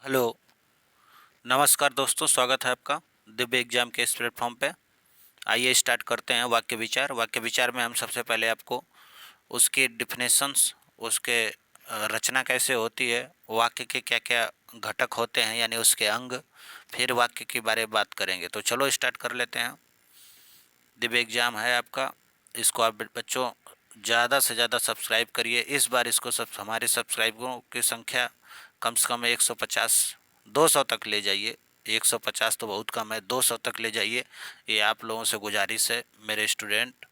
Hello, नमस्कार दोस्तों, स्वागत है आपका दिव्य एग्जाम के इस प्लेटफॉर्म पे। आइए स्टार्ट करते हैं वाक्य विचार। वाक्य विचार में हम सबसे पहले आपको उसकी डिफिनेशंस, उसके रचना कैसे होती है, वाक्य के क्या क्या घटक होते हैं यानी उसके अंग, फिर वाक्य के बारे में बात करेंगे। तो चलो स्टार्ट कर लेते हैं। दिव्य एग्जाम है आपका, इसको आप बच्चों ज़्यादा से ज़्यादा सब्सक्राइब करिए। इस बार इसको सब हमारे सब्सक्राइबरों की संख्या कम से कम 150 200 तक ले जाइए। 150 तो बहुत कम है, 200 तक ले जाइए। ये आप लोगों से गुजारिश है मेरे स्टूडेंट।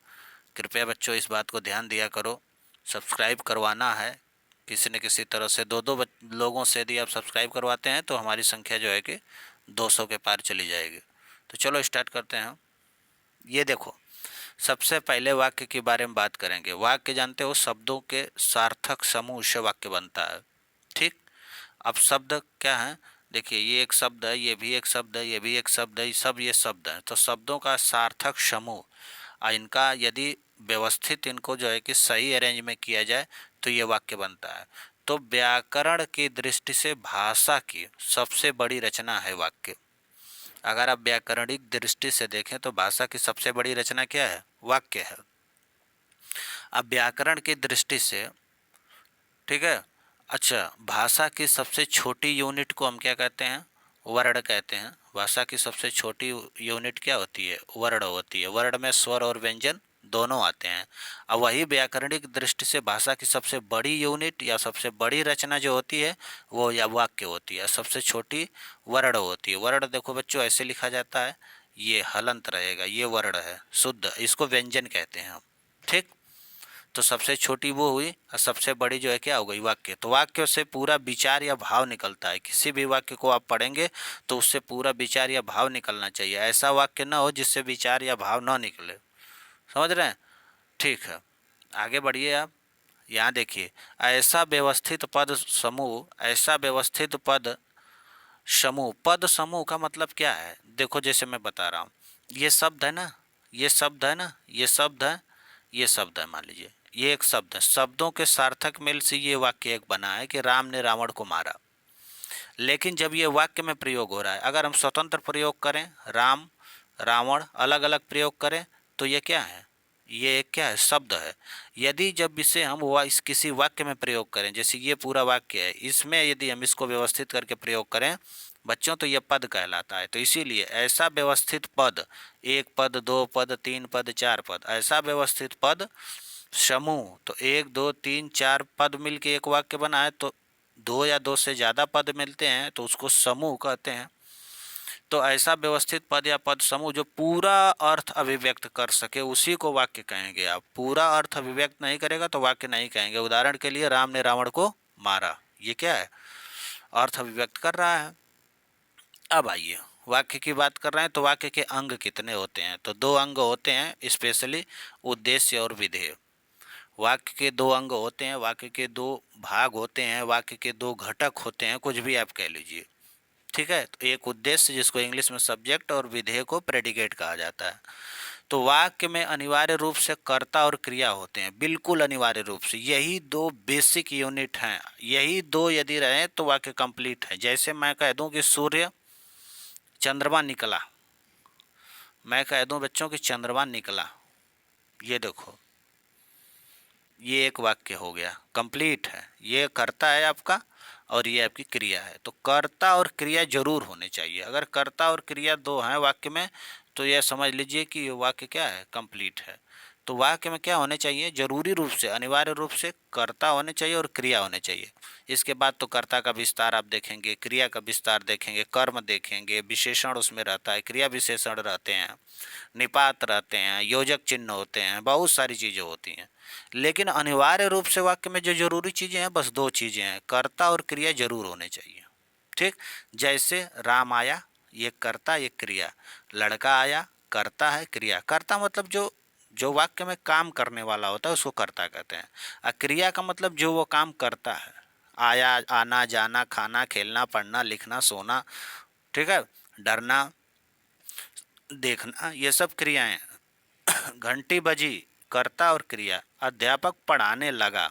कृपया बच्चों इस बात को ध्यान दिया करो, सब्सक्राइब करवाना है किसी न किसी तरह से। दो दो लोगों से यदि आप सब्सक्राइब करवाते हैं तो हमारी संख्या जो है कि 200 के पार चली जाएगी। तो चलो स्टार्ट करते हैं। ये देखो, सबसे पहले वाक्य के बारे में बात करेंगे। वाक्य जानते हो शब्दों के सार्थक समूह से वाक्य बनता है। ठीक, अब शब्द क्या है? देखिए, ये एक शब्द है, ये भी एक शब्द है, ये भी एक शब्द है, सब ये शब्द है। तो शब्दों का सार्थक समूह, इनका यदि व्यवस्थित इनको जो है कि सही अरेंज में किया जाए तो ये वाक्य बनता है। तो व्याकरण की दृष्टि से भाषा की सबसे बड़ी रचना है वाक्य। अगर आप व्याकरणिक दृष्टि से देखें तो भाषा की सबसे बड़ी रचना क्या है? वाक्य है। अब व्याकरण की दृष्टि से, ठीक है, अच्छा, भाषा की सबसे छोटी यूनिट को हम क्या कहते हैं? वर्ण कहते हैं। भाषा की सबसे छोटी यूनिट क्या होती है? वर्ण होती है। वर्ण में स्वर और व्यंजन दोनों आते हैं। अब वही व्याकरणिक दृष्टि से भाषा की सबसे बड़ी यूनिट या सबसे बड़ी रचना जो होती है वो या वाक्य होती है। सबसे छोटी वर्ण होती है। वर्ण देखो बच्चों ऐसे लिखा जाता है, ये हलंत रहेगा, ये वर्ण है शुद्ध, इसको व्यंजन कहते हैं हम। ठीक, तो सबसे छोटी वो हुई और सबसे बड़ी जो है क्या हो गई? वाक्य। तो वाक्य से पूरा विचार या भाव निकलता है। किसी भी वाक्य को आप पढ़ेंगे तो उससे पूरा विचार या भाव निकलना चाहिए। ऐसा वाक्य ना हो जिससे विचार या भाव ना निकले। समझ रहे हैं? ठीक है, आगे बढ़िए आप। यहाँ देखिए, ऐसा व्यवस्थित पद समूह, ऐसा व्यवस्थित पद समूह। पद समूह का मतलब क्या है? देखो, जैसे मैं बता रहा हूँ, ये शब्द है ना, ये शब्द है ना, ये शब्द है, ये शब्द है। मान लीजिए ये एक शब्द है। शब्दों के सार्थक मेल से ये वाक्य एक बना है कि राम ने रावण को मारा। लेकिन जब ये वाक्य में प्रयोग हो रहा है, अगर हम स्वतंत्र प्रयोग करें, राम रावण अलग अलग प्रयोग करें, तो ये क्या है? ये एक क्या है? शब्द है। यदि जब इसे हम इस किसी वाक्य में प्रयोग करें, जैसे ये पूरा वाक्य है, इसमें यदि हम इसको व्यवस्थित करके प्रयोग करें बच्चों, तो यह पद कहलाता है। तो इसीलिए ऐसा व्यवस्थित पद, एक पद, दो पद, तीन पद, चार पद, ऐसा व्यवस्थित पद समूह। तो एक दो तीन चार पद मिलके एक वाक्य बना है। तो दो या दो से ज़्यादा पद मिलते हैं तो उसको समूह कहते हैं। तो ऐसा व्यवस्थित पद या पद समूह जो पूरा अर्थ अभिव्यक्त कर सके उसी को वाक्य कहेंगे। आप पूरा अर्थ अभिव्यक्त नहीं करेगा तो वाक्य नहीं कहेंगे। उदाहरण के लिए, राम ने रावण को मारा, ये क्या है? अर्थ अभिव्यक्त कर रहा है। अब आइए, वाक्य की बात कर रहे हैं तो वाक्य के अंग कितने होते हैं? तो दो अंग होते हैं, स्पेशली उद्देश्य और विधेय। वाक्य के दो अंग होते हैं, वाक्य के दो भाग होते हैं, वाक्य के दो घटक होते हैं, कुछ भी आप कह लीजिए। ठीक है, तो एक उद्देश्य जिसको इंग्लिश में सब्जेक्ट और विधेय को प्रेडिकेट कहा जाता है। तो वाक्य में अनिवार्य रूप से कर्ता और क्रिया होते हैं, बिल्कुल अनिवार्य रूप से। यही दो बेसिक यूनिट हैं। यही दो यदि रहे तो वाक्य कंप्लीट है। जैसे मैं कह दूं कि सूर्य, चंद्रमा निकला, मैं कह दूं बच्चों कि चंद्रमा निकला, ये देखो, ये एक वाक्य हो गया, कंप्लीट है। ये कर्ता है आपका और ये आपकी क्रिया है। तो कर्ता और क्रिया जरूर होने चाहिए। अगर कर्ता और क्रिया दो हैं वाक्य में तो यह समझ लीजिए कि ये वाक्य क्या है? कंप्लीट है। तो वाक्य में क्या होने चाहिए? जरूरी रूप से, अनिवार्य रूप से कर्ता होने चाहिए और क्रिया होने चाहिए। इसके बाद तो कर्ता का विस्तार आप देखेंगे, क्रिया का विस्तार देखेंगे, कर्म देखेंगे, विशेषण उसमें रहता है, क्रिया विशेषण रहते हैं, निपात रहते हैं, योजक चिन्ह होते हैं, बहुत सारी चीज़ें होती हैं। लेकिन अनिवार्य रूप से वाक्य में जो जरूरी चीज़ें हैं बस दो चीज़ें हैं, कर्ता और क्रिया जरूर होने चाहिए। ठीक, जैसे राम आया, ये कर्ता ये क्रिया। लड़का आया, कर्ता है क्रिया। कर्ता मतलब जो जो वाक्य में काम करने वाला होता है उसको कर्ता कहते हैं। और क्रिया का मतलब जो वो काम करता है, आया, आना जाना, खाना, खेलना, पढ़ना, लिखना, सोना, ठीक है, डरना, देखना, ये सब क्रियाएं। घंटी बजी, कर्ता और क्रिया। अध्यापक पढ़ाने लगा,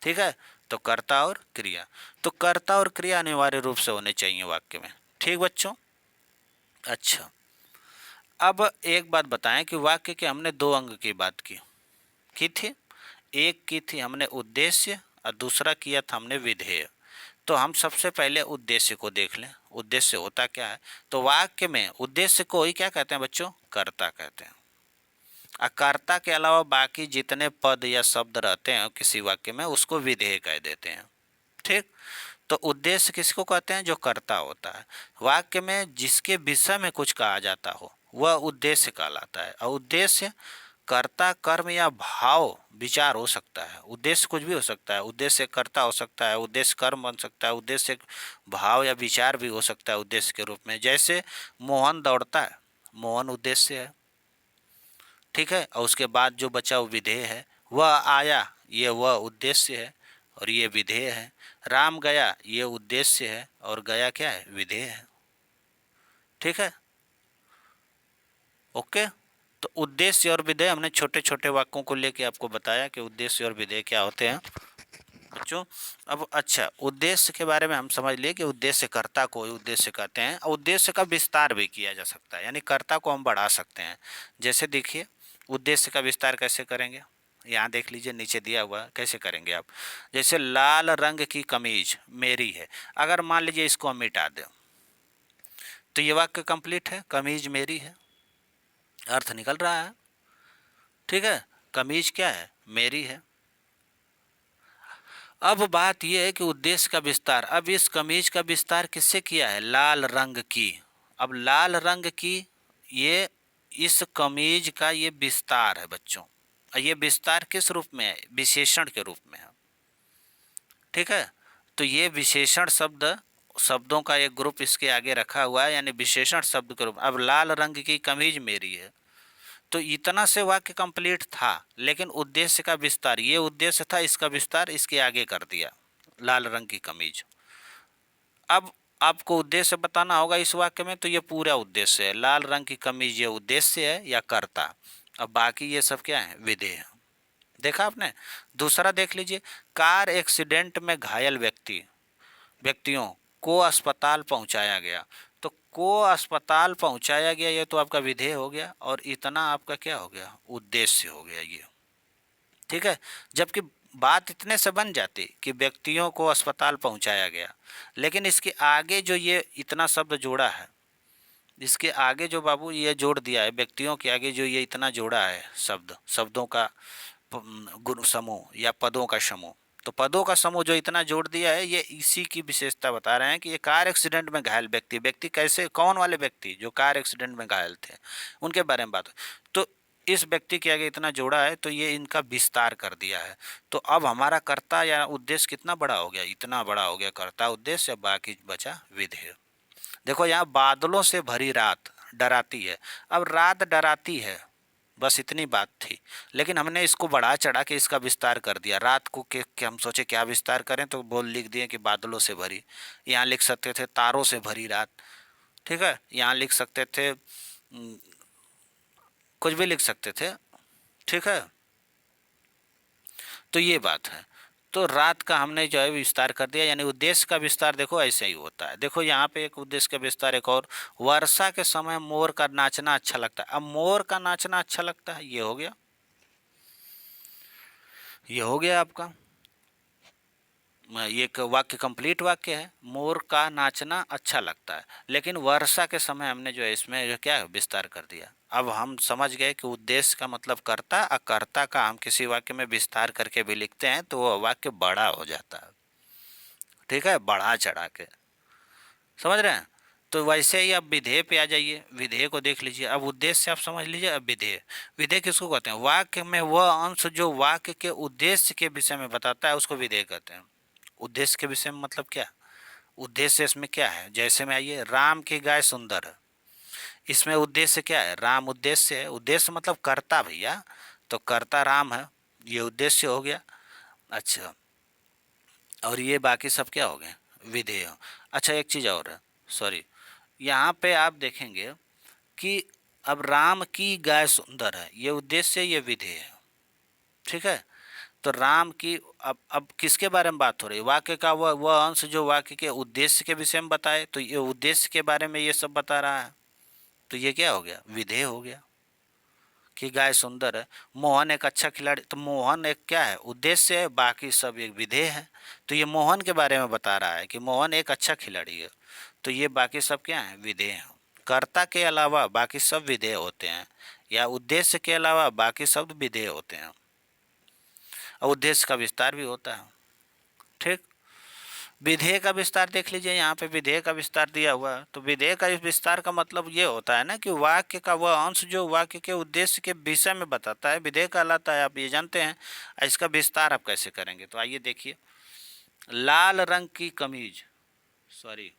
ठीक है, तो कर्ता और क्रिया, तो कर्ता और क्रिया अनिवार्य रूप से होने चाहिए वाक्य में। ठीक बच्चों। अच्छा, अब एक बात बताएं कि वाक्य के हमने दो अंग की बात की थी। एक की थी हमने उद्देश्य और दूसरा किया था हमने विधेय। तो हम सबसे पहले उद्देश्य को देख लें। उद्देश्य होता क्या है? तो वाक्य में उद्देश्य को ही क्या कहते हैं बच्चों? कर्ता कहते हैं। कर्ता के अलावा बाकी जितने पद या शब्द रहते हैं किसी वाक्य में उसको विधेय कह देते हैं। ठीक। तो उद्देश्य किसको कहते हैं? जो कर्ता होता है। वाक्य में जिसके विषय में कुछ कहा जाता हो वह उद्देश्य कहलाता है। और उद्देश्य कर्ता, कर्म या भाव विचार हो सकता है। उद्देश्य कुछ भी हो सकता है। उद्देश्य कर्ता हो सकता है, उद्देश्य कर्म बन सकता है, उद्देश्य भाव या विचार भी हो सकता है उद्देश्य के रूप में। जैसे मोहन दौड़ता है, मोहन उद्देश्य है। ठीक है। और उसके बाद जो बचा वो विधेय है। वह आया, ये वह उद्देश्य है और ये विधेय है। राम गया, ये उद्देश्य है और गया क्या है? विधेय है। ठीक है। ओके। तो उद्देश्य और विधेय हमने छोटे छोटे वाक्यों को लेके आपको बताया कि उद्देश्य और विधेय क्या होते हैं बच्चों। अब अच्छा, उद्देश्य के बारे में हम समझ लिए कि उद्देश्य कर्ता को उद्देश्य कहते हैं। उद्देश्य का विस्तार भी किया जा सकता है, यानी कर्ता को हम बढ़ा सकते हैं। जैसे देखिए, उद्देश्य का विस्तार कैसे करेंगे? यहाँ देख लीजिए, नीचे दिया हुआ कैसे करेंगे आप। जैसे लाल रंग की कमीज मेरी है। अगर मान लीजिए इसको हम मिटा दें तो ये वाक्य कंप्लीट है। कमीज मेरी है, अर्थ निकल रहा है। ठीक है। कमीज क्या है? मेरी है। अब बात यह है कि उद्देश्य का विस्तार, अब इस कमीज का विस्तार किससे किया है? लाल रंग की। अब लाल रंग की, ये इस कमीज का ये विस्तार है बच्चों। ये विस्तार किस रूप में है? विशेषण के रूप में है। ठीक है। तो ये विशेषण शब्द, शब्दों का एक ग्रुप इसके आगे रखा हुआ है, यानी विशेषण शब्द के रूप। अब लाल रंग की कमीज मेरी है, तो इतना से वाक्य कंप्लीट था। लेकिन उद्देश्य का विस्तार, ये उद्देश्य था, इसका विस्तार इसके आगे कर दिया, लाल रंग की कमीज। अब आपको उद्देश्य बताना होगा इस वाक्य में, तो ये पूरा उद्देश्य है। लाल रंग की कमीज ये उद्देश्य है या कर्ता। अब बाकी ये सब क्या है? विधेय। देखा आपने? दूसरा देख लीजिए, कार एक्सीडेंट में घायल व्यक्तियों को अस्पताल पहुंचाया गया। तो को अस्पताल पहुंचाया गया, ये तो आपका विधेय हो गया और इतना आपका क्या हो गया? उद्देश्य हो गया ये। ठीक है। जबकि बात इतने से बन जाती कि व्यक्तियों को अस्पताल पहुंचाया गया, लेकिन इसके आगे जो ये इतना शब्द जोड़ा है, इसके आगे जो बाबू ये जोड़ दिया है, व्यक्तियों के आगे जो ये इतना जोड़ा है शब्दों का गुण समूह या पदों का समूह, तो पदों का समूह जो इतना जोड़ दिया है, ये इसी की विशेषता बता रहे हैं कि ये कार एक्सीडेंट में घायल व्यक्ति कैसे, कौन वाले व्यक्ति? जो कार एक्सीडेंट में घायल थे, उनके बारे में बात। तो इस व्यक्ति के आगे इतना जोड़ा है, तो ये इनका विस्तार कर दिया है। तो अब हमारा कर्ता या उद्देश्य कितना बड़ा हो गया? इतना बड़ा हो गया कर्ता उद्देश्य, बाकी बचा विधेय। देखो यहाँ, बादलों से भरी रात डराती है। अब रात डराती है, बस इतनी बात थी, लेकिन हमने इसको बढ़ा चढ़ा के इसका विस्तार कर दिया। रात को के हम सोचे क्या विस्तार करें, तो बोल लिख दिए कि बादलों से भरी। यहाँ लिख सकते थे तारों से भरी रात। ठीक है। यहाँ लिख सकते थे कुछ भी लिख सकते थे। ठीक है। तो ये बात है। तो रात का हमने जो है विस्तार कर दिया, यानी उद्देश्य का विस्तार देखो ऐसे ही होता है। देखो यहाँ पे एक उद्देश्य का विस्तार एक और, वर्षा के समय मोर का नाचना अच्छा लगता है। अब मोर का नाचना अच्छा लगता है, ये हो गया, ये हो गया आपका ये एक वाक्य, कंप्लीट वाक्य है। मोर का नाचना अच्छा लगता है, लेकिन वर्षा के समय हमने जो है इसमें जो क्या है विस्तार कर दिया। अब हम समझ गए कि उद्देश्य का मतलब कर्ता, और कर्ता का हम किसी वाक्य में विस्तार करके भी लिखते हैं तो वह वाक्य बड़ा हो जाता है। ठीक है, बढ़ा चढ़ा के, समझ रहे हैं? तो वैसे ही आप विधेय पे आ जाइए, विधेय को देख लीजिए। अब उद्देश्य आप समझ लीजिए। अब विधेय, विधेय किसको कहते हैं? वाक्य में वह अंश जो वाक्य के उद्देश्य के विषय में बताता है उसको विधेय कहते हैं। उद्देश्य के विषय में मतलब क्या? उद्देश्य इसमें क्या है? जैसे में आइए, राम की गाय सुंदर है, इसमें उद्देश्य क्या है? राम उद्देश्य है। उद्देश्य मतलब कर्ता भैया, तो कर्ता राम है, ये उद्देश्य हो गया। अच्छा, और ये बाकी सब क्या हो गए? विधेय। अच्छा, एक चीज़ और है, सॉरी, यहाँ पे आप देखेंगे कि अब राम की गाय सुंदर है, ये उद्देश्य, ये विधेय है। ठीक है। तो राम की अब किसके बारे में बात हो रही है? वाक्य का वह अंश जो वाक्य के उद्देश्य के विषय में बताए, तो ये उद्देश्य के बारे में ये सब बता रहा है। तो ये क्या हो गया? विधेय हो गया कि गाय सुंदर है, मोहन एक अच्छा खिलाड़ी। तो मोहन एक क्या है? उद्देश्य है, बाकी सब एक विधेय है। तो ये मोहन के बारे में बता रहा है कि मोहन एक अच्छा खिलाड़ी है। तो ये बाकी सब क्या है? विधेय हैं। कर्ता के अलावा बाकी सब विधेय होते हैं, या उद्देश्य के अलावा बाकी सब विधेय होते हैं। और उद्देश्य का विस्तार भी होता है। ठीक। विधेय का विस्तार देख लीजिए, यहाँ पे विधेय का विस्तार दिया हुआ है। तो विधेय का इस विस्तार का मतलब ये होता है ना कि वाक्य का वह अंश जो वाक्य के उद्देश्य के विषय में बताता है, विधेय कहलाता है। आप ये जानते हैं। इसका विस्तार आप कैसे करेंगे? तो आइए देखिए, लाल रंग की कमीज, सॉरी,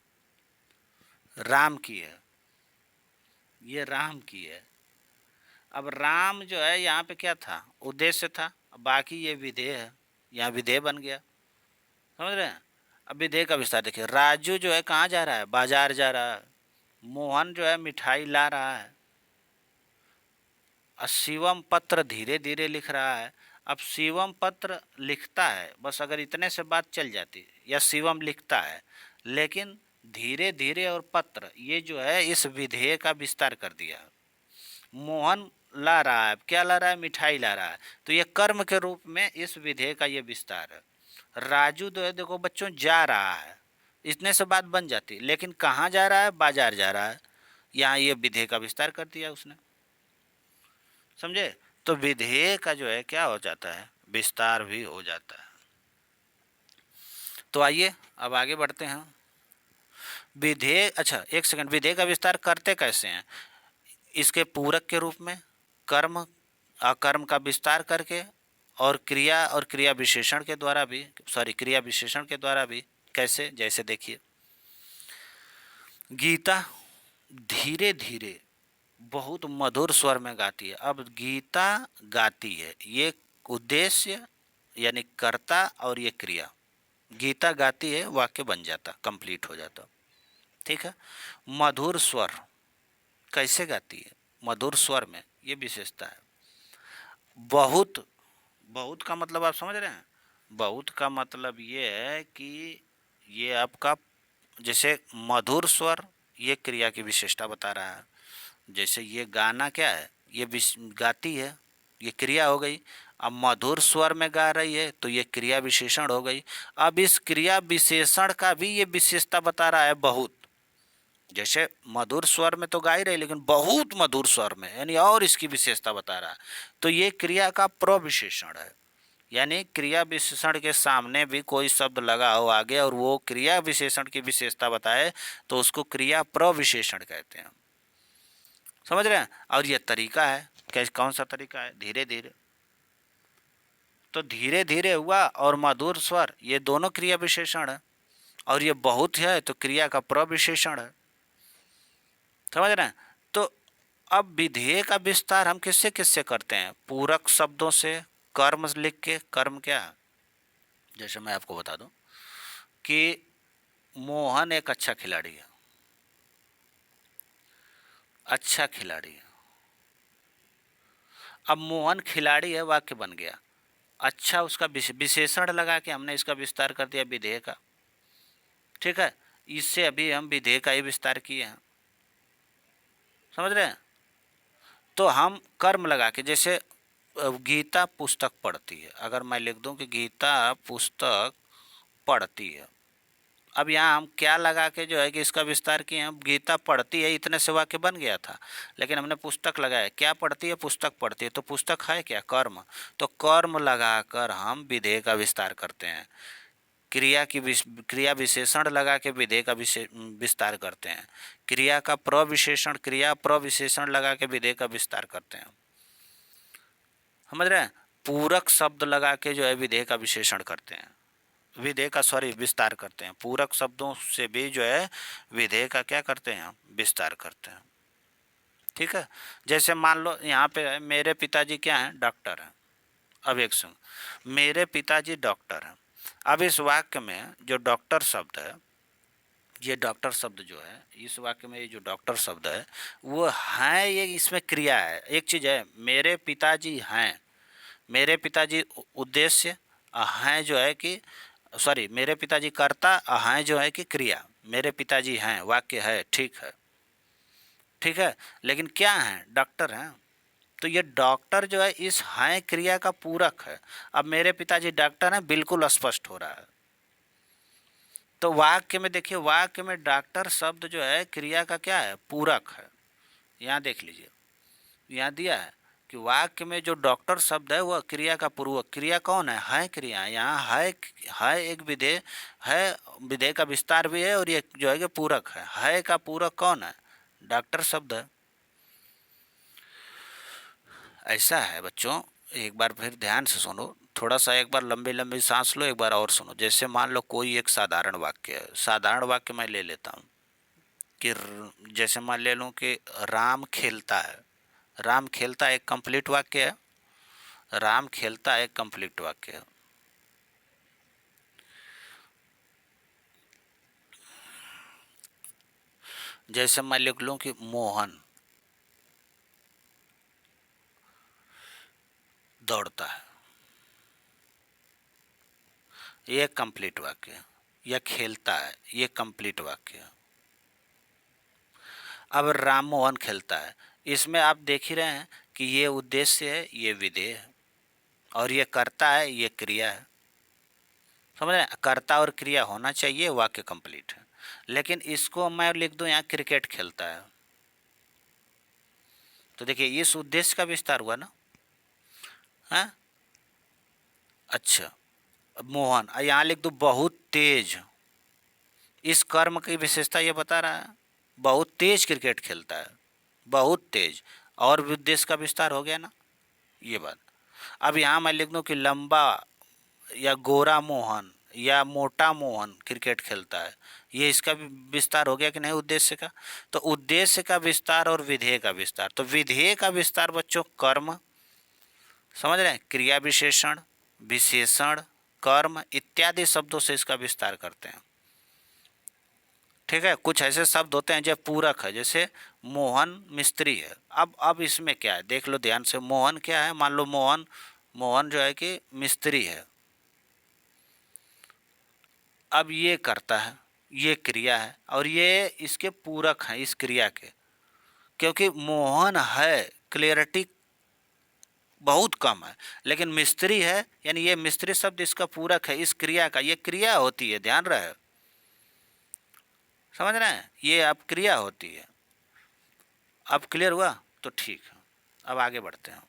राम की है, ये राम की है। अब राम जो है यहाँ पे क्या था? उद्देश्य था। बाकी ये विधेय है, यहाँ विधेय बन गया। समझ रहे हैं? अब विधेय का विस्तार देखिए। राजू जो है कहाँ जा रहा है? बाजार जा रहा है। मोहन जो है मिठाई ला रहा है। और शिवम पत्र धीरे धीरे लिख रहा है। अब शिवम पत्र लिखता है, बस अगर इतने से बात चल जाती, या शिवम लिखता है, लेकिन धीरे धीरे और पत्र ये जो है इस विधेय का विस्तार कर दिया। मोहन ला रहा है, क्या ला रहा है? मिठाई ला रहा है। तो ये कर्म के रूप में इस विधेय का ये विस्तार है। राजू जो है देखो बच्चों जा रहा है, इतने से बात बन जाती, लेकिन कहाँ जा रहा है? बाजार जा रहा है। यहाँ ये विधेय का विस्तार कर दिया उसने। समझे? तो विधेय का जो है क्या हो जाता है? विस्तार भी हो जाता है। तो आइए अब आगे बढ़ते हैं। विधेय, अच्छा एक सेकंड, विधेय का विस्तार करते कैसे हैं? इसके पूरक के रूप में, कर्म अकर्म का विस्तार करके, और क्रिया विशेषण के द्वारा भी, सॉरी क्रिया विशेषण के द्वारा भी। कैसे? जैसे देखिए, गीता धीरे धीरे बहुत मधुर स्वर में गाती है। अब गीता गाती है, ये उद्देश्य यानी कर्ता और ये क्रिया। गीता गाती है, वाक्य बन जाता, कंप्लीट हो जाता। ठीक है। मधुर स्वर कैसे गाती है? मधुर स्वर में, ये विशेषता है। बहुत, बहुत का मतलब आप समझ रहे हैं? बहुत का मतलब ये है कि ये आपका, जैसे मधुर स्वर ये क्रिया की विशेषता बता रहा है। जैसे ये गाना क्या है? ये गाती है, ये क्रिया हो गई। अब मधुर स्वर में गा रही है, तो ये क्रिया विशेषण हो गई। अब इस क्रिया विशेषण का भी ये विशेषता बता रहा है, बहुत। जैसे मधुर स्वर में तो गा ही रही, लेकिन बहुत मधुर स्वर में, यानी और इसकी विशेषता बता रहा है। तो ये क्रिया का प्रविशेषण है। यानी क्रिया विशेषण के सामने भी कोई शब्द लगा हो आगे और वो क्रिया विशेषण की विशेषता बताए, तो उसको क्रिया प्रविशेषण कहते हैं। समझ रहे हैं? और ये तरीका है, कैसे, कौन सा तरीका है? धीरे धीरे। तो धीरे धीरे हुआ, और मधुर स्वर ये दोनों क्रिया विशेषण है, और ये बहुत है तो क्रिया का प्रविशेषण है। समझ रहे हैं? तो अब विधेय का विस्तार हम किससे किससे करते हैं? पूरक शब्दों से, कर्म लिख के। कर्म क्या है? जैसे मैं आपको बता दूं कि मोहन एक अच्छा खिलाड़ी है, अच्छा खिलाड़ी है। अब मोहन खिलाड़ी है, वाक्य बन गया। अच्छा, उसका विशेषण लगा के हमने इसका विस्तार कर दिया विधेय का। ठीक है। इससे अभी हम विधेय का ही विस्तार किए हैं। समझ रहे हैं? तो हम कर्म लगा के, जैसे गीता पुस्तक पढ़ती है, अगर मैं लिख दूं कि गीता पुस्तक पढ़ती है। अब यहाँ हम क्या लगा के जो है कि इसका विस्तार किए हैं? गीता पढ़ती है, इतने से वाक्य बन गया था, लेकिन हमने पुस्तक लगाया। क्या पढ़ती है? पुस्तक पढ़ती है। तो पुस्तक है क्या? कर्म। तो कर्म लगाकर हम विधेय का विस्तार करते हैं। क्रिया विशेषण लगा के विधेय का विस्तार करते हैं। क्रिया प्रविशेषण लगा के विधेय का विस्तार करते हैं। समझ रहे हैं? पूरक शब्द लगा के जो है विधेय का विशेषण करते हैं, विधेय का, सॉरी, विस्तार करते हैं। पूरक शब्दों से भी जो है विधेय का क्या करते हैं? विस्तार करते हैं। ठीक है। जैसे मान लो यहाँ पे है, मेरे पिताजी क्या हैं? डॉक्टर हैं। अब एक सुन, मेरे पिताजी डॉक्टर हैं। अब इस वाक्य में जो डॉक्टर शब्द है, ये डॉक्टर शब्द जो है इस वाक्य में, ये जो डॉक्टर शब्द है वो है, ये इसमें क्रिया है। एक चीज़ है, मेरे पिताजी हैं, मेरे पिताजी उद्देश्य हैं जो है कि सॉरी मेरे पिताजी कर्ता हैं जो है कि क्रिया। मेरे पिताजी हैं वाक्य है, ठीक है, ठीक है, लेकिन क्या हैं? डॉक्टर हैं। तो ये डॉक्टर जो है इस हैं क्रिया का पूरक है। अब मेरे पिताजी डॉक्टर हैं, बिल्कुल स्पष्ट हो रहा है। तो वाक्य में देखिए, वाक्य में डॉक्टर शब्द जो है क्रिया का क्या है? पूरक है। यहाँ देख लीजिए, यहाँ दिया है कि वाक्य में जो डॉक्टर शब्द है वह क्रिया का पूर्वक। क्रिया कौन है क्रिया। यहाँ है एक विधेय है, विधेय का विस्तार भी है, और ये जो है कि पूरक है का पूरक कौन है? डॉक्टर शब्द है। ऐसा है बच्चों, एक बार फिर ध्यान से सुनो, थोड़ा सा एक बार लंबी लंबी सांस लो, एक बार और सुनो। जैसे मान लो कोई एक साधारण वाक्य है, साधारण वाक्य मैं ले लेता हूँ कि जैसे मान ले लूँ कि राम खेलता है। राम खेलता एक कंप्लीट वाक्य है। राम खेलता एक कंप्लीट वाक्य है। जैसे मैं लिख लूँ कि मोहन दौड़ता है, ये कंप्लीट वाक्य है। या खेलता है, ये कंप्लीट वाक्य है। अब राम मोहन खेलता है, इसमें आप देख ही रहे हैं कि ये उद्देश्य है, ये विधेय है, और ये कर्ता है, ये क्रिया है। समझ रहे हैं? कर्ता और क्रिया होना चाहिए, वाक्य कंप्लीट है। लेकिन इसको मैं लिख दूं यहाँ क्रिकेट खेलता है, तो देखिए इस उद्देश्य का विस्तार हुआ ना। हाँ, अच्छा, अब मोहन यहाँ लिख दो बहुत तेज। इस कर्म की विशेषता ये बता रहा है, बहुत तेज क्रिकेट खेलता है, बहुत तेज, और उद्देश्य का विस्तार हो गया ना, ये बात। अब यहाँ मैं लिख दूँ कि लंबा या गोरा मोहन या मोटा मोहन क्रिकेट खेलता है, ये इसका भी विस्तार हो गया कि नहीं उद्देश्य का। तो उद्देश्य का विस्तार और विधेय का विस्तार। तो विधेय का विस्तार बच्चों कर्म, समझ रहे हैं, क्रिया विशेषण, विशेषण, कर्म इत्यादि शब्दों से इसका विस्तार करते हैं। ठीक है, कुछ ऐसे शब्द होते हैं जो पूरक है, जैसे मोहन मिस्त्री है। अब इसमें क्या है देख लो ध्यान से। मोहन क्या है? मान लो मोहन, मोहन जो है कि मिस्त्री है। अब ये करता है, ये क्रिया है, और ये इसके पूरक हैं इस क्रिया के। क्योंकि मोहन है, क्लियरिटी बहुत कम है, लेकिन मिस्त्री है, यानी ये मिस्त्री शब्द इसका पूरक है इस क्रिया का। ये क्रिया होती है, ध्यान रहे, समझ रहे हैं, ये अब क्रिया होती है। अब क्लियर हुआ? तो ठीक है, अब आगे बढ़ते हैं।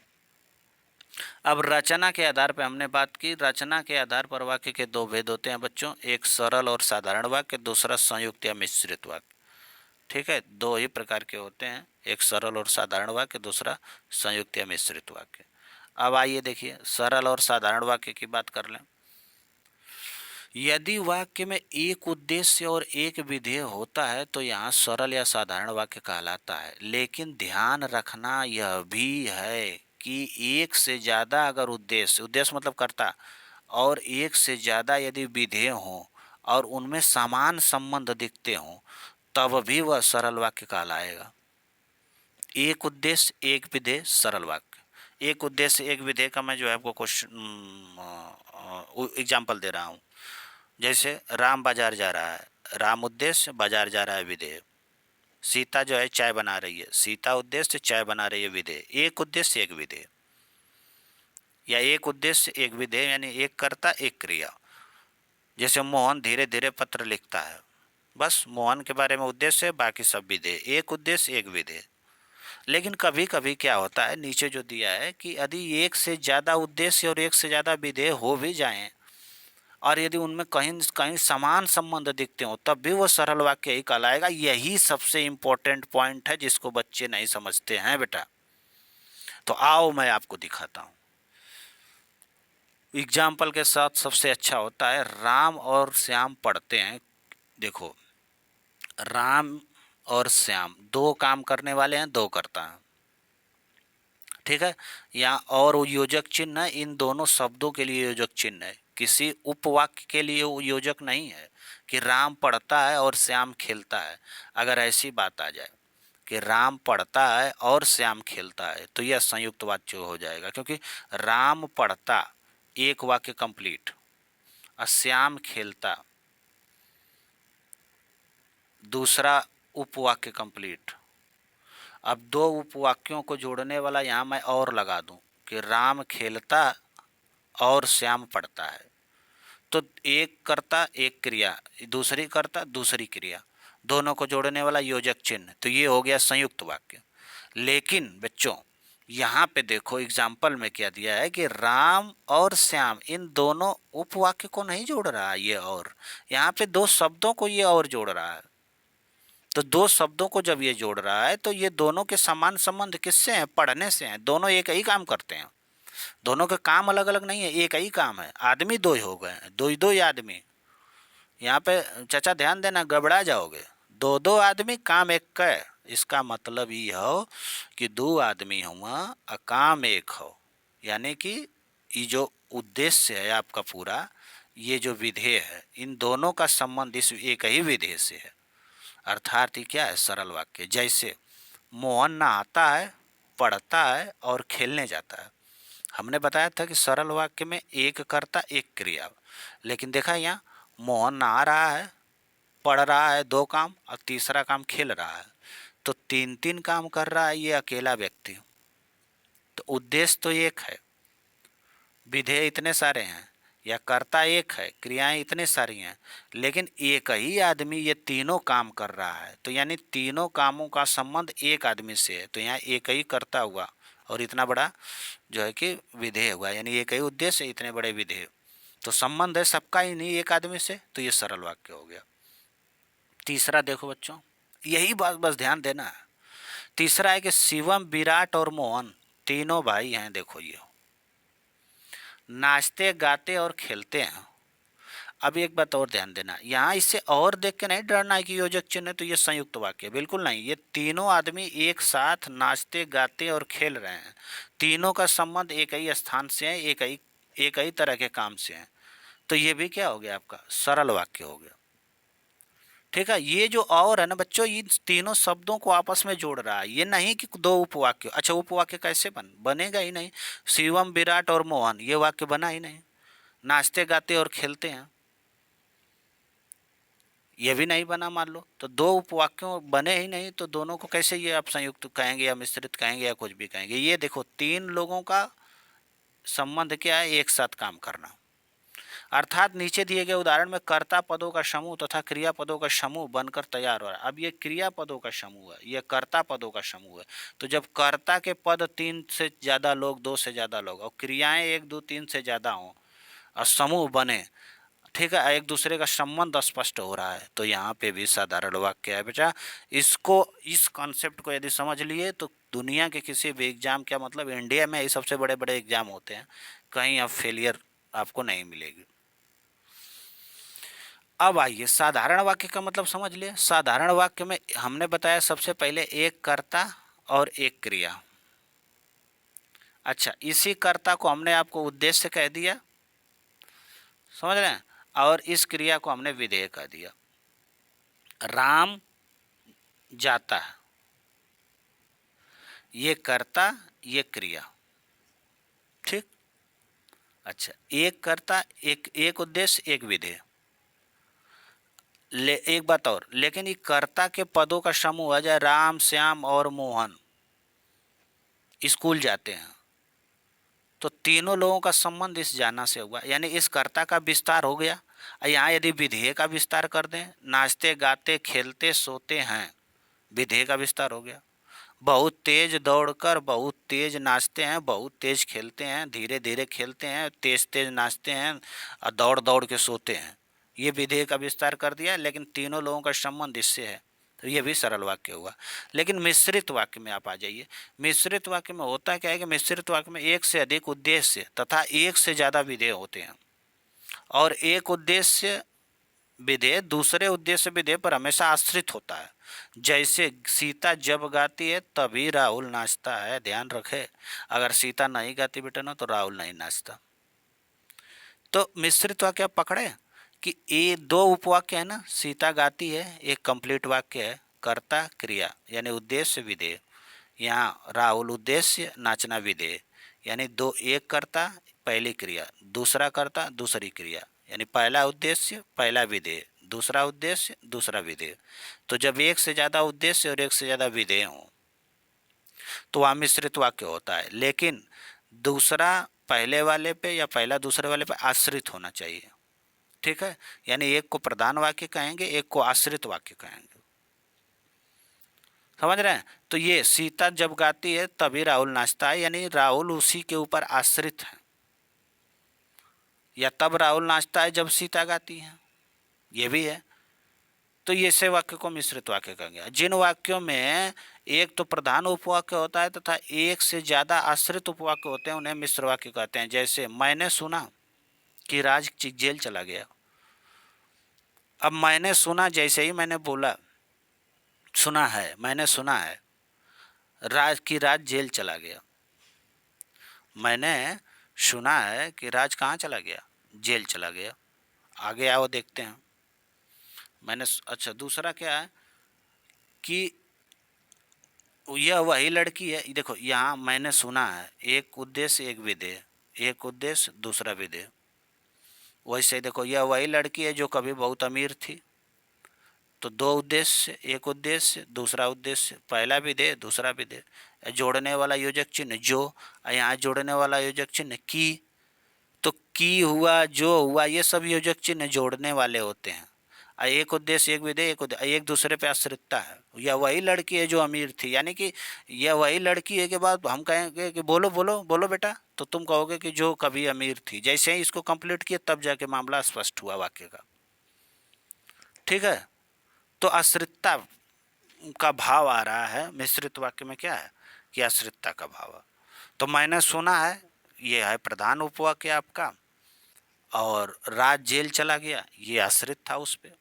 अब रचना के आधार पर हमने बात की। रचना के आधार पर वाक्य के दो भेद होते हैं बच्चों, एक सरल और साधारण वाक्य, दूसरा संयुक्त या मिश्रित वाक्य। ठीक है, दो ही प्रकार के होते हैं, एक सरल और साधारण वाक्य, दूसरा संयुक्त या मिश्रित वाक्य। अब आइए देखिए सरल और साधारण वाक्य की बात कर लें। यदि वाक्य में एक उद्देश्य और एक विधेय होता है तो यहाँ सरल या साधारण वाक्य कहलाता है। लेकिन ध्यान रखना यह भी है कि एक से ज़्यादा अगर उद्देश्य, उद्देश्य मतलब कर्ता, और एक से ज़्यादा यदि विधेय हों और उनमें समान संबंध दिखते हों तब भी वह सरल वाक्य कहलाएगा। एक उद्देश्य एक विधेय सरल वाक्य। एक उद्देश्य एक विधेय का मैं जो है आपको क्वेश्चन एग्जाम्पल दे रहा हूँ। जैसे राम बाजार जा रहा है, राम उद्देश्य, बाजार जा रहा है विधेय। सीता जो है चाय बना रही है, सीता उद्देश्य, चाय बना रही है विधेय। एक उद्देश्य एक विधेय, या एक उद्देश्य एक विधेय, यानी एक कर्ता एक क्रिया। जैसे मोहन धीरे धीरे पत्र लिखता है, बस मोहन के बारे में उद्देश्य है, बाकी सब विधेय। एक उद्देश्य एक विधेय। लेकिन कभी कभी क्या होता है, नीचे जो दिया है कि यदि एक से ज़्यादा उद्देश्य और एक से ज़्यादा विधेय हो भी जाएं और यदि उनमें कहीं कहीं समान संबंध दिखते हो तब भी वो सरल वाक्य ही कहलाएगा। यही सबसे इम्पोर्टेंट पॉइंट है जिसको बच्चे नहीं समझते हैं बेटा। तो आओ मैं आपको दिखाता हूँ एग्जाम्पल के साथ। सबसे अच्छा होता है राम और श्याम पढ़ते हैं। देखो, राम और श्याम दो काम करने वाले हैं, दो करता हैं, ठीक है। यहाँ और योजक चिन्ह है, इन दोनों शब्दों के लिए योजक चिन्ह है, किसी उपवाक्य के लिए योजक नहीं है कि राम पढ़ता है और श्याम खेलता है। अगर ऐसी बात आ जाए कि राम पढ़ता है और श्याम खेलता है, तो यह संयुक्त वाक्य हो जाएगा, क्योंकि राम पढ़ता एक वाक्य कंप्लीट और श्याम खेलता दूसरा उपवाक्य कंप्लीट। अब दो उपवाक्यों को जोड़ने वाला यहाँ मैं और लगा दूं कि राम खेलता और श्याम पढ़ता है, तो एक कर्ता एक क्रिया, दूसरी कर्ता दूसरी क्रिया, दोनों को जोड़ने वाला योजक चिन्ह, तो ये हो गया संयुक्त वाक्य। लेकिन बच्चों यहाँ पे देखो एग्जाम्पल में क्या दिया है कि राम और श्याम इन दोनों उपवाक्य को नहीं जोड़ रहा है ये, और यहाँ पे दो शब्दों को ये और जोड़ रहा है। तो दो शब्दों को जब ये जोड़ रहा है तो ये दोनों के समान संबंध किससे हैं? पढ़ने से हैं। दोनों एक ही काम करते हैं, दोनों के काम अलग अलग नहीं है, एक ही काम है। आदमी दो ही हो गए हैं, दो ही दो ही आदमी। यहाँ पे चाचा ध्यान देना, गड़बड़ा जाओगे। दो दो आदमी काम एक का है, इसका मतलब ये हो कि दो आदमी हुआ और काम एक हो, यानी कि ये जो उद्देश्य है आपका पूरा, ये जो विधेय है, इन दोनों का संबंध इस एक ही विधेय से है। अर्थात ये क्या है? सरल वाक्य। जैसे मोहन नहाता है, पढ़ता है और खेलने जाता है। हमने बताया था कि सरल वाक्य में एक कर्ता एक क्रिया, लेकिन देखा यहाँ मोहन नहा रहा है, पढ़ रहा है, दो काम, और तीसरा काम खेल रहा है, तो तीन तीन काम कर रहा है ये अकेला व्यक्ति। तो उद्देश्य तो एक है, विधेय इतने सारे हैं, या कर्ता एक है, क्रियाएं इतनी सारी हैं, लेकिन एक ही आदमी ये तीनों काम कर रहा है, तो यानी तीनों कामों का संबंध एक आदमी से है। तो यहाँ एक ही कर्ता हुआ और इतना बड़ा जो है कि विधेय हुआ, यानी एक ही उद्देश्य इतने बड़े विधेय, तो संबंध है सबका ही नहीं एक आदमी से, तो ये सरल वाक्य हो गया। तीसरा देखो बच्चों, यही बात बस ध्यान देना है। तीसरा है कि शिवम, विराट और मोहन तीनों भाई हैं। देखो ये नाचते गाते और खेलते हैं। अब एक बात और ध्यान देना, यहाँ इससे और देख के नहीं डरना है कि योजक चिन्ह है तो ये संयुक्त वाक्य, बिल्कुल नहीं। ये तीनों आदमी एक साथ नाचते गाते और खेल रहे हैं, तीनों का संबंध एक ही स्थान से है, एक ही तरह के काम से है, तो ये भी क्या हो गया? आपका सरल वाक्य हो गया। ठीक है, ये जो और है ना बच्चों, इन तीनों शब्दों को आपस में जोड़ रहा है, ये नहीं कि दो उपवाक्य। अच्छा, उपवाक्य कैसे बनेगा ही नहीं। शिवम, विराट और मोहन, ये वाक्य बना ही नहीं। नाचते गाते और खेलते हैं, ये भी नहीं बना मान लो, तो दो उपवाक्यों बने ही नहीं, तो दोनों को कैसे ये आप संयुक्त कहेंगे या मिश्रित कहेंगे या कुछ भी कहेंगे। ये देखो तीन लोगों का संबंध क्या है? एक साथ काम करना। अर्थात नीचे दिए गए उदाहरण में कर्ता पदों का समूह तथा क्रिया पदों का समूह बनकर तैयार हो रहा है। अब ये क्रिया पदों का समूह है, ये कर्ता पदों का समूह है। तो जब कर्ता के पद तीन से ज़्यादा लोग, दो से ज़्यादा लोग, और क्रियाएं एक दो तीन से ज़्यादा हों और समूह बने, ठीक है, एक दूसरे का संबंध स्पष्ट हो रहा है, तो यहाँ पे भी साधारण वाक्य है बेटा। इसको, इस कॉन्सेप्ट को यदि समझ लिए तो दुनिया के किसी भी एग्जाम, क्या मतलब इंडिया में ही सबसे बड़े बड़े एग्जाम होते हैं, कहीं अब फेलियर आपको नहीं मिलेगी। अब आइए साधारण वाक्य का मतलब समझ लिए। साधारण वाक्य में हमने बताया सबसे पहले एक कर्ता और एक क्रिया। अच्छा, इसी कर्ता को हमने आपको उद्देश्य कह दिया, समझ रहे हैं, और इस क्रिया को हमने विधेय कह दिया। राम जाता है, ये कर्ता ये क्रिया, ठीक। अच्छा, एक कर्ता एक उद्देश्य एक विधेय। एक बात और, लेकिन ये कर्ता के पदों का समूह है, जैसे राम, श्याम और मोहन स्कूल जाते हैं, तो तीनों लोगों का संबंध इस जाना से हुआ, यानी इस कर्ता का विस्तार हो गया। यहाँ यदि विधेय का विस्तार कर दें, नाचते गाते खेलते सोते हैं, विधेय का विस्तार हो गया। बहुत तेज दौड़कर बहुत तेज नाचते हैं, बहुत तेज खेलते हैं, धीरे धीरे खेलते हैं, तेज तेज नाचते हैं और दौड़ दौड़ के सोते हैं, ये विधेय का विस्तार कर दिया, लेकिन तीनों लोगों का संबंध इससे है, तो ये भी सरल वाक्य हुआ। लेकिन मिश्रित वाक्य में आप आ जाइए। मिश्रित वाक्य में होता क्या है कि मिश्रित वाक्य में एक से अधिक उद्देश्य तथा एक से ज़्यादा विधेय होते हैं, और एक उद्देश्य विधेय दूसरे उद्देश्य विधेय पर हमेशा आश्रित होता है। जैसे सीता जब गाती है तभी राहुल नाचता है, ध्यान रखे, अगर सीता नहीं गाती बेटा ना तो राहुल नहीं नाचता। तो मिश्रित वाक्य आप पकड़े कि ये दो उपवाक्य है ना, सीता गाती है एक कंप्लीट वाक्य है, कर्ता क्रिया यानी उद्देश्य विधेय। यहाँ राहुल उद्देश्य, नाचना विधेय, यानी दो, एक कर्ता पहली क्रिया, दूसरा कर्ता दूसरी क्रिया, यानी पहला उद्देश्य पहला विधेय, दूसरा उद्देश्य दूसरा विधेय। तो जब एक से ज़्यादा उद्देश्य और एक से ज़्यादा विधेय हों तो वहाँ मिश्रित वाक्य होता है, लेकिन दूसरा पहले वाले पे या पहला दूसरे वाले पे आश्रित होना चाहिए। ठीक है, यानी एक को प्रधान वाक्य कहेंगे, एक को आश्रित वाक्य कहेंगे। समझ रहे हैं? तो ये सीता जब गाती है तभी राहुल नाचता है, यानी राहुल उसी के ऊपर आश्रित है, या तब राहुल नाचता है जब सीता गाती है, ये भी है। तो ये से वाक्य को मिश्रित वाक्य कहेंगे। जिन वाक्यों में एक तो प्रधान उपवाक्य होता है तथा एक से ज्यादा आश्रित उपवाक्य होते हैं उन्हें मिश्र वाक्य कहते हैं। जैसे मैंने सुना कि राज जेल चला गया। अब मैंने सुना, जैसे ही मैंने बोला सुना है, मैंने सुना है राज जेल चला गया। मैंने सुना है कि राज कहाँ चला गया, जेल चला गया। आगे आओ देखते हैं। मैंने अच्छा, दूसरा क्या है कि यह वही लड़की है। देखो यहाँ मैंने सुना है, एक उद्देश्य एक विधेय, एक उद्देश्य दूसरा विधेय। वैसे देखो यह वही लड़की है जो कभी बहुत अमीर थी, तो दो उद्देश्य, एक उद्देश्य दूसरा उद्देश्य, पहला विधेय दूसरा विधेय। जोड़ने वाला योजक चिन्ह जो, यहाँ जोड़ने वाला योजक चिन्ह की, तो की हुआ, जो हुआ, ये सब योजक चिन्ह जोड़ने वाले होते हैं। एक उद्देश्य एक विधेय, एक दूसरे पे आश्रितता है। यह वही लड़की है जो अमीर थी, यानी कि यह वही लड़की है के बाद हम कहेंगे कि बोलो बोलो बोलो बेटा, तो तुम कहोगे कि जो कभी अमीर थी। जैसे ही इसको कंप्लीट किया तब जाके मामला स्पष्ट हुआ वाक्य का। ठीक है, तो आश्रितता का भाव आ रहा है। मिश्रित वाक्य में क्या है कि आश्रितता का भाव है। तो मैंने सुना है, ये है प्रधान उपवाक्य आपका, और राज जेल चला गया, ये आश्रित था उस पर।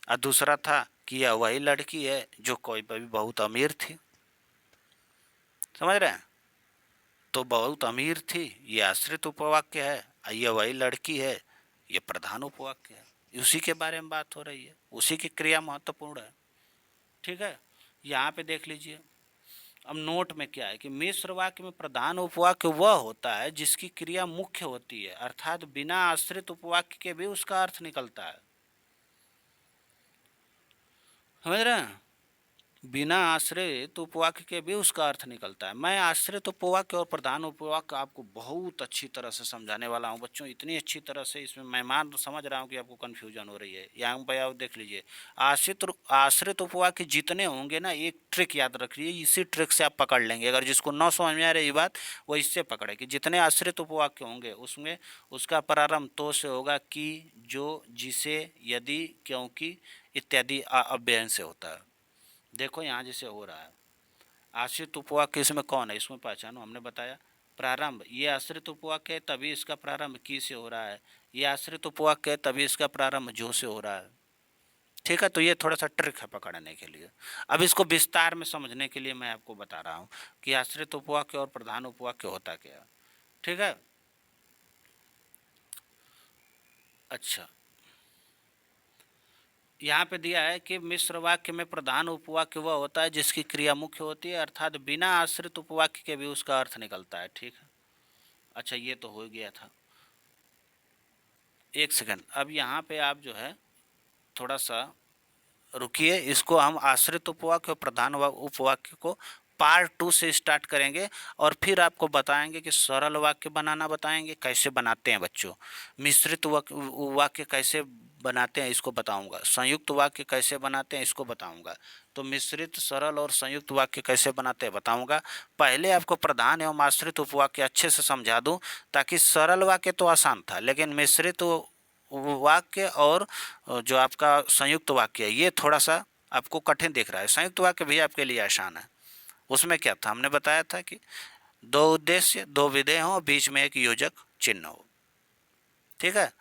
और दूसरा था कि यह वही लड़की है जो कोई भी बहुत अमीर थी। समझ रहे हैं? तो बहुत अमीर थी, ये आश्रित उपवाक्य है, और यह वही लड़की है, ये प्रधान उपवाक्य है। उसी के बारे में बात हो रही है, उसी की क्रिया महत्वपूर्ण है। ठीक है, यहाँ पे देख लीजिए। अब नोट में क्या है कि मिश्र वाक्य में प्रधान उपवाक्य वह होता है जिसकी क्रिया मुख्य होती है, अर्थात बिना आश्रित उपवाक्य के भी उसका अर्थ निकलता है। समझ रहे हैं? बिना आश्रित उपवाक्य के भी उसका अर्थ निकलता है। मैं आश्रित उपवाक्य और प्रधान उपवाक्य आपको बहुत अच्छी तरह से समझाने वाला हूं बच्चों, इतनी अच्छी तरह से, इसमें मैं मान समझ रहा हूं कि आपको कन्फ्यूजन हो रही है। यहाँ पे आप देख लीजिए, आश्रित उपवाक्य जितने होंगे ना, एक ट्रिक याद रखिए, इसी ट्रिक से आप पकड़ लेंगे। अगर जिसको न समझ में आ रही बात वो इससे पकड़े कि जितने आश्रित उपवाक्य होंगे उसमें उसका प्रारंभ तो से होगा, कि, जो, जिसे, यदि, क्योंकि इत्यादि अव्ययन से होता है। देखो यहाँ जैसे हो रहा है, आश्रित उपवाक्य इसमें कौन है, इसमें पहचानो, हमने बताया प्रारंभ, ये आश्रित उपवाक्य है तभी इसका प्रारंभ की से हो रहा है, ये आश्रित उपवाक्य है तभी इसका प्रारंभ जो से हो रहा है। ठीक है, तो ये थोड़ा सा ट्रिक है पकड़ने के लिए। अब इसको विस्तार में समझने के लिए मैं आपको बता रहा हूँ कि आश्रित उपवाक्य और प्रधान उपवाक्य होता क्या। ठीक है, अच्छा, यहाँ पे दिया है कि मिश्र वाक्य में प्रधान उपवाक्य वह होता है जिसकी क्रिया मुख्य होती है, अर्थात बिना आश्रित उपवाक्य के भी उसका अर्थ निकलता है। ठीक है, अच्छा, ये तो हो गया था। एक सेकंड, अब यहाँ पे आप जो है थोड़ा सा रुकिए, इसको हम आश्रित उपवाक्य और प्रधान उपवाक्य को पार्ट 2 से स्टार्ट करेंगे, और फिर आपको बताएंगे कि सरल वाक्य बनाना बताएंगे, कैसे बनाते हैं बच्चों, मिश्रित वाक्य कैसे बनाते हैं इसको बताऊंगा, संयुक्त वाक्य कैसे बनाते हैं इसको बताऊंगा। तो मिश्रित, सरल और संयुक्त वाक्य कैसे बनाते हैं बताऊंगा। पहले आपको प्रधान एवं आश्रित उपवाक्य अच्छे से समझा दूं, ताकि सरल वाक्य तो आसान था, लेकिन मिश्रित वाक्य और जो आपका संयुक्त वाक्य है ये थोड़ा सा आपको कठिन दिख रहा है। संयुक्त वाक्य भी आपके लिए आसान है। उसमें क्या था, हमने बताया था कि दो उद्देश्य दो विधेय हो, बीच में एक योजक चिन्ह हो। ठीक है,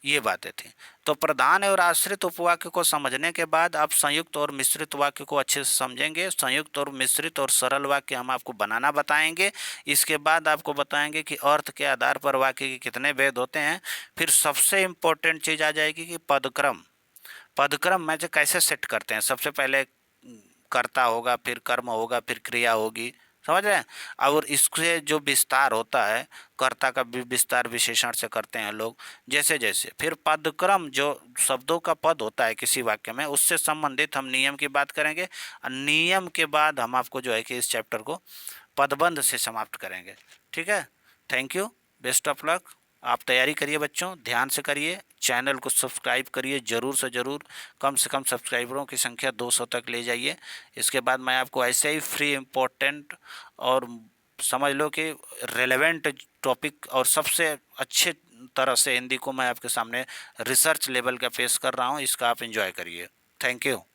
ये बातें थी। तो प्रधान और आश्रित उपवाक्य को समझने के बाद आप संयुक्त और मिश्रित वाक्य को अच्छे से समझेंगे। संयुक्त और मिश्रित और सरल वाक्य हम आपको बनाना बताएंगे। इसके बाद आपको बताएंगे कि अर्थ के आधार पर वाक्य के कितने भेद होते हैं। फिर सबसे इम्पोर्टेंट चीज़ आ जाएगी कि पदक्रम में जो कैसे सेट करते हैं। सबसे पहले कर्ता होगा, फिर कर्म होगा, फिर क्रिया होगी, समझ रहे हैं। और इससे जो विस्तार होता है, कर्ता का भी विस्तार विशेषण से करते हैं लोग, जैसे जैसे फिर पदक्रम जो शब्दों का पद होता है किसी वाक्य में, उससे संबंधित हम नियम की बात करेंगे। और नियम के बाद हम आपको जो है कि इस चैप्टर को पदबंध से समाप्त करेंगे। ठीक है, thank you, best of luck. आप तैयारी करिए बच्चों, ध्यान से करिए, चैनल को सब्सक्राइब करिए ज़रूर से ज़रूर, कम से कम सब्सक्राइबरों की संख्या 200 तक ले जाइए। इसके बाद मैं आपको ऐसे ही फ्री इम्पोर्टेंट और समझ लो कि रेलेवेंट टॉपिक और सबसे अच्छे तरह से हिंदी को मैं आपके सामने रिसर्च लेवल का पेश कर रहा हूँ, इसका आप एंजॉय करिए। Thank you.